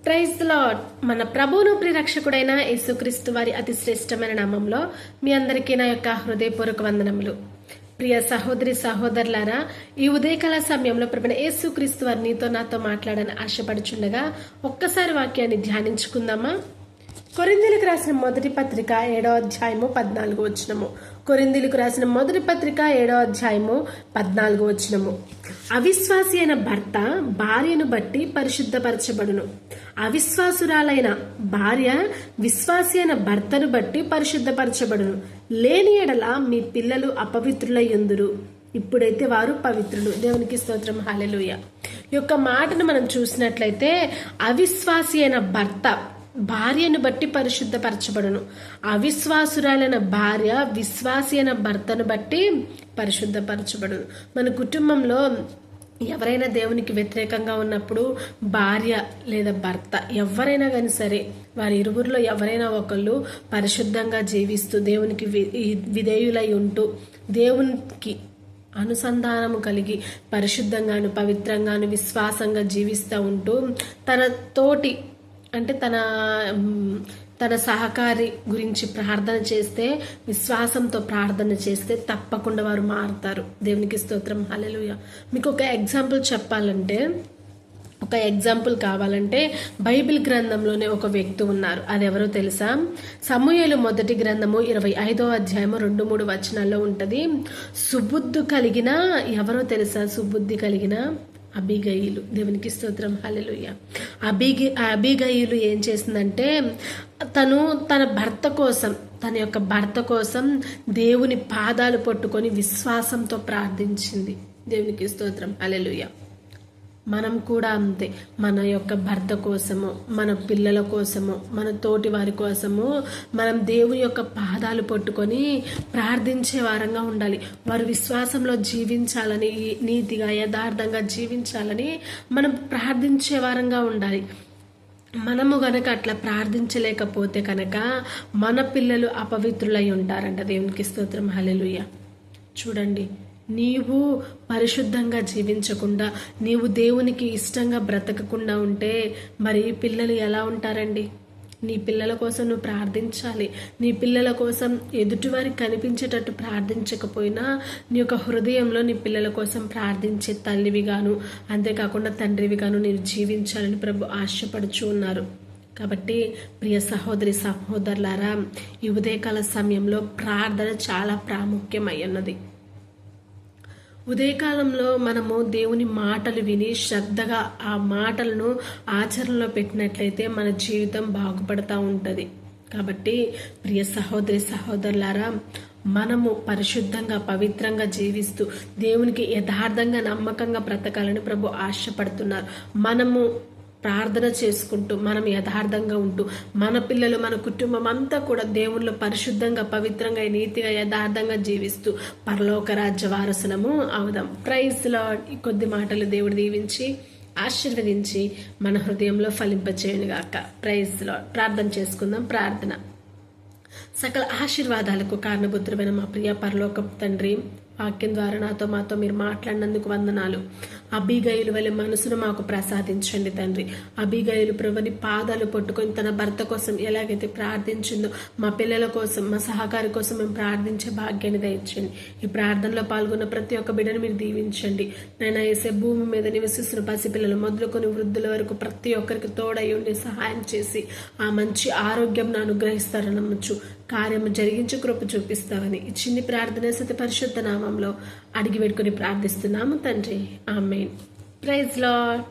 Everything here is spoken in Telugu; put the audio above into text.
Praise the lord. మన ప్రభువును ప్రిరక్షకుడైన యేసుక్రీస్తు వారి అతి శ్రేష్టమైన నామంలో మీ అందరికీ నా యొక్క హృదయపూర్వక వందనములు. ప్రియ సహోదరి సహోదరులారా, ఈ ఉదయకాల సమయంలో ప్రభువైన యేసుక్రీస్తు వారు నీతో నాతో మాట్లాడని ఆశపడుచుండగా ఒక్కసారి వాక్యాన్ని ధ్యానించుకుందామా. కొరింథీయులకు రాసిన మొదటి పత్రిక 7వ అధ్యాయము 14వ వచనము. కొరింథీయులకు రాసిన మొదటి పత్రిక 7వ అధ్యాయము 14వ వచనము. అవిశ్వాసి అయిన భర్త భార్యను బట్టి పరిశుద్ధపరచబడును, అవిశ్వాసురాలైన భార్య విశ్వాసి అయిన భర్తను బట్టి పరిశుద్ధపరచబడును. లేని ఎడల మీ పిల్లలు అపవిత్రులై యుందురు, ఇప్పుడైతే వారు పవిత్రులు. దేవునికి స్తోత్రం, హల్లెలూయా. ఈ యొక్క మాటను మనం చూసినట్లయితే అవిశ్వాసి అయిన భర్త భార్యను బట్టి పరిశుద్ధపరచబడును, అవిశ్వాసురాలైన భార్య విశ్వాసి అయిన భర్తను బట్టి పరిశుద్ధపరచబడును. మన కుటుంబంలో ఎవరైనా దేవునికి వ్యతిరేకంగా ఉన్నప్పుడు భార్య లేదా భర్త ఎవరైనా కానీ సరే, వారి ఇరువురిలో ఎవరైనా ఒకళ్ళు పరిశుద్ధంగా జీవిస్తూ దేవునికి విధేయులై ఉంటూ దేవునికి అనుసంధానము కలిగి పరిశుద్ధంగాను పవిత్రంగాను విశ్వాసంగా జీవిస్తూ ఉంటూ తన తోటి అంటే తన సహకారి గురించి ప్రార్థన చేస్తే, విశ్వాసంతో ప్రార్థన చేస్తే తప్పకుండా వారు మారుతారు. దేవునికి స్తోత్రం, హల్లెలూయా. మీకు ఒక ఎగ్జాంపుల్ చెప్పాలంటే, ఒక ఎగ్జాంపుల్ కావాలంటే బైబిల్ గ్రంథంలోనే ఒక వ్యక్తి ఉన్నారు. అది ఎవరో తెలుసా? సమూయేలు మొదటి గ్రంథము 25వ అధ్యాయము 2-3 వచనాల్లో ఉంటది. సుబుద్ధి కలిగిన ఎవరో తెలుసా? సుబుద్ధి కలిగిన అబీగయీలు. దేవునికి స్తోత్రం, హల్లెలూయా. అబీగయీలు ఏం చేసిందంటే, తను తన భర్త కోసం, తన యొక్క భర్త కోసం దేవుని పాదాలు పట్టుకొని విశ్వాసంతో ప్రార్థించింది. దేవునికి స్తోత్రం, హల్లెలూయా. మనం కూడా అంతే. మన యొక్క భర్త కోసము, మన పిల్లల కోసము, మన తోటి వారి కోసము మనం దేవుని యొక్క పాదాలు పట్టుకొని ప్రార్థించే వారంగా ఉండాలి. వారు విశ్వాసంలో జీవించాలని, నీతిగా యథార్థంగా జీవించాలని మనం ప్రార్థించే వారంగా ఉండాలి. మనము గనక అట్లా ప్రార్థించలేకపోతే కనుక మన పిల్లలు అపవిత్రులై ఉంటారంట. దేవునికి స్తోత్రం, హల్లెలూయా. చూడండి, నీవు పరిశుద్ధంగా జీవించకుండా, నీవు దేవునికి ఇష్టంగా బ్రతకకుండా ఉంటే మరి పిల్లలు ఎలా ఉంటారండి? నీ పిల్లల కోసం నువ్వు ప్రార్థించాలి. నీ పిల్లల కోసం ఎదుటివారికి కనిపించేటట్టు ప్రార్థించకపోయినా నీ యొక్క హృదయంలో నీ పిల్లల కోసం ప్రార్థించే తల్లివిగాను, అంతేకాకుండా తండ్రివిగాను నేను జీవించాలని ప్రభు ఆశపడుచు ఉన్నారు. కాబట్టి ప్రియ సహోదరి సహోదరులారా, ఈ ఉదయకాల సమయంలో ప్రార్థన చాలా ప్రాముఖ్యమై ఉన్నది. ఉదయకాలంలో మనము దేవుని మాటలు విని శ్రద్ధగా ఆ మాటలను ఆచరణలో పెట్టినట్లయితే మన జీవితం బాగుపడతా ఉంటుంది. కాబట్టి ప్రియ సహోదరి సహోదరులారా, మనము పరిశుద్ధంగా పవిత్రంగా జీవిస్తూ దేవునికి యథార్థంగా నమ్మకంగా బ్రతకాలని ప్రభు ఆశపడుతున్నారు. మనము ప్రార్థన చేసుకుంటూ, మనం యథార్థంగా ఉంటూ, మన పిల్లలు, మన కుటుంబం అంతా కూడా దేవుళ్ళు పరిశుద్ధంగా పవిత్రంగా నీతిగా యథార్థంగా జీవిస్తూ పరలోక రాజ్య వారసులము అవుదాం. Praise lord. ఈ కొద్ది మాటలు దేవుడు దీవించి ఆశీర్వదించి మన హృదయంలో ఫలింపచేయునుగాక. Praise lord. ప్రార్థన చేసుకుందాం. ప్రార్థన. సకల ఆశీర్వాదాలకు కారణభూతుడైన మా ప్రియ పరలోకపు తండ్రి, వాక్యం ద్వారా మాతో మీరు మాట్లాడినందుకు వందనాలు. అబీగయీలు వలె మనసును మాకు ప్రసాదించండి తండ్రి. అబీగయీలు ప్రభుని పాదాలు పట్టుకొని తన భర్త కోసం ఎలాగైతే ప్రార్థించిందో, మా పిల్లల కోసం, మా సహకారి కోసం మేము ప్రార్థించే భాగ్యాన్ని దయచండి. ఈ ప్రార్థనలో పాల్గొన్న ప్రతి ఒక్క బిడ్డను మీరు దీవించండి. నేను వేసే భూమి మీద నివసిస్తున్న పసిపిల్లలు మొదలుకొని వృద్ధుల వరకు ప్రతి ఒక్కరికి తోడై ఉండి సహాయం చేసి ఆ మంచి ఆరోగ్యం అనుగ్రహిస్తారని నమ్మచ్చు. కార్యము జరిగించి కృప చూపిస్తామని ఈ చిన్ని ప్రార్థన సతి పరిశుద్ధ నామంలో అడిగి పెట్టుకుని ప్రార్థిస్తున్నాము తండ్రి. ఆమేన్. Praise lord.